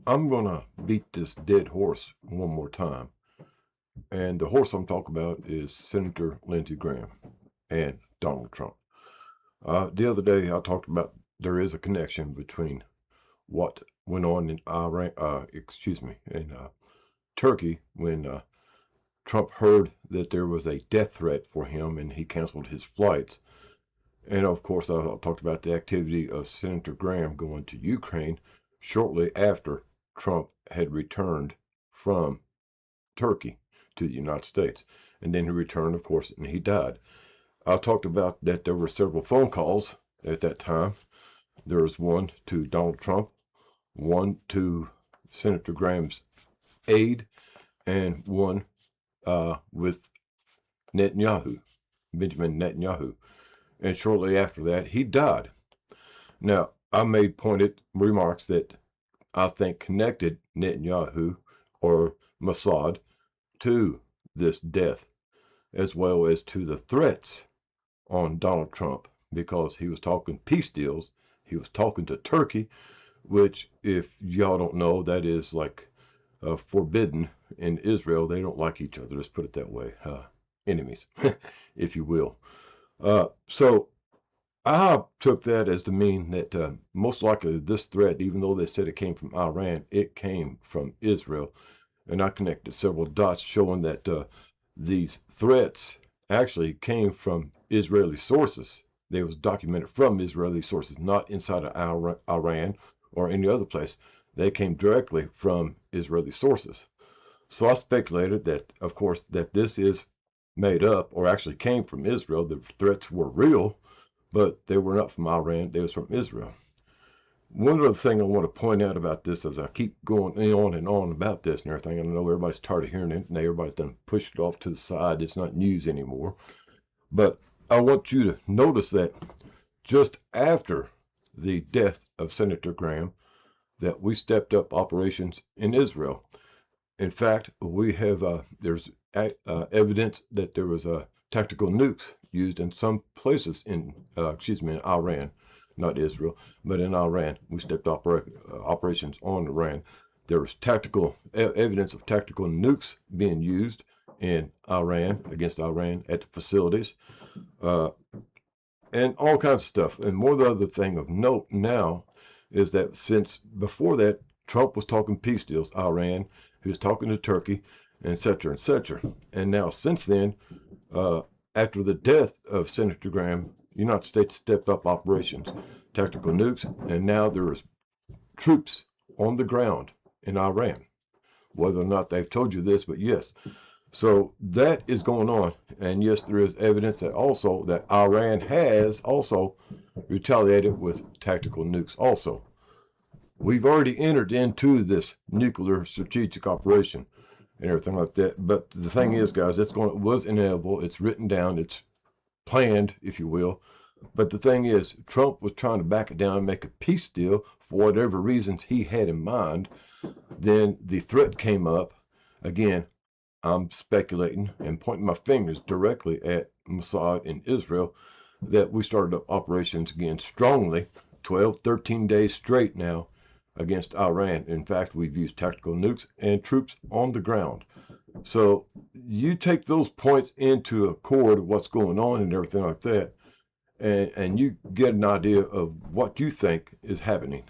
I'm gonna beat this dead horse one more time. And the horse I'm talking about is Senator Lindsey Graham and Donald Trump. The other day I talked about there is a connection between what went on in Iran, in Turkey when Trump heard that there was a death threat for him and he canceled his flights. And of course, I talked about the activity of Senator Graham going to Ukraine shortly after Trump had returned from Turkey to the United States. And then he returned, of course, and he died. I talked about that there were several phone calls at that time. There was one to Donald Trump, one to Senator Graham's aide, and one with Netanyahu, Benjamin Netanyahu. And shortly after that, he died. Now, I made pointed remarks that I think connected Netanyahu or Mossad to this death, as well as to the threats on Donald Trump, because he was talking peace deals. He was talking to Turkey, which, if y'all don't know, that is like forbidden in Israel. They don't like each other. Let's put it that way. Enemies, if you will. So I took that as to mean that most likely this threat, even though they said it came from Iran, it came from Israel. And I connected several dots showing that these threats actually came from Israeli sources. They was documented from Israeli sources, not inside of Iran or any other place. They came directly from Israeli sources. So I speculated that, of course, that this is made up or actually came from Israel. The threats were real, but they were not from Iran. They was from Israel. One other thing I want to point out about this as I keep going on and on about this and everything, I know everybody's tired of hearing it, and everybody's done pushed it off to the side. It's not news anymore. But I want you to notice that just after the death of Senator Graham, that we stepped up operations in Israel. In fact, we have there's evidence that there was tactical nukes used in some places in in Iran, not Israel, but in Iran. We stepped operations on Iran. There was tactical evidence of tactical nukes being used in Iran against Iran at the facilities, and all kinds of stuff. And more the other thing of note now is that since before that, Trump was talking peace deals, Iran, he was talking to Turkey, et cetera, et cetera. And now since then, after the death of Senator Graham, United States stepped up operations, tactical nukes, and now there is troops on the ground in Iran. Whether or not they've told you this, but yes. So that is going on. And yes, there is evidence that also that Iran has also retaliated with tactical nukes also. We've already entered into this nuclear strategic operation and everything like that. But the thing is, guys, it was inevitable. It's written down. It's planned, if you will. But the thing is, Trump was trying to back it down and make a peace deal for whatever reasons he had in mind. Then the threat came up. Again, I'm speculating and pointing my fingers directly at Mossad in Israel that we started up operations again strongly, 12, 13 days straight now against Iran. In fact, we've used tactical nukes and troops on the ground. So you take those points into accord of what's going on and everything like that, and you get an idea of what you think is happening.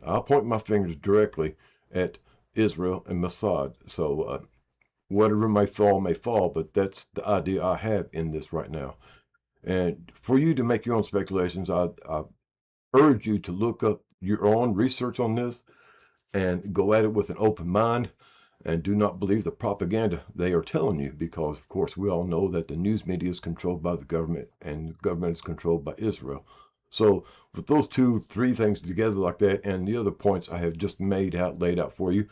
I'll point my fingers directly at Israel and Mossad. So whatever may fall, but that's the idea I have in this right now. And for you to make your own speculations, I urge you to look up your own research on this and go at it with an open mind, and do not believe the propaganda they are telling you, because of course we all know that the news media is controlled by the government and the government is controlled by Israel. So with those three things together like that, and the other points I have just laid out for you,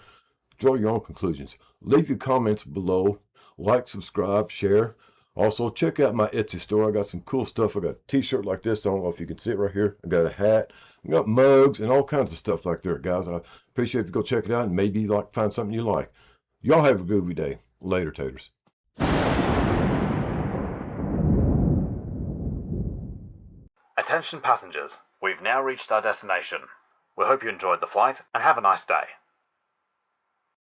draw your own conclusions. Leave your comments below. Like, subscribe, share. Also, check out my Etsy store. I got some cool stuff. I got a t-shirt like this. I don't know if you can see it right here. I got a hat. I got mugs and all kinds of stuff like that, guys. I appreciate if you go check it out and maybe find something you like. Y'all have a groovy day. Later, taters. Attention passengers, we've now reached our destination. We hope you enjoyed the flight and have a nice day.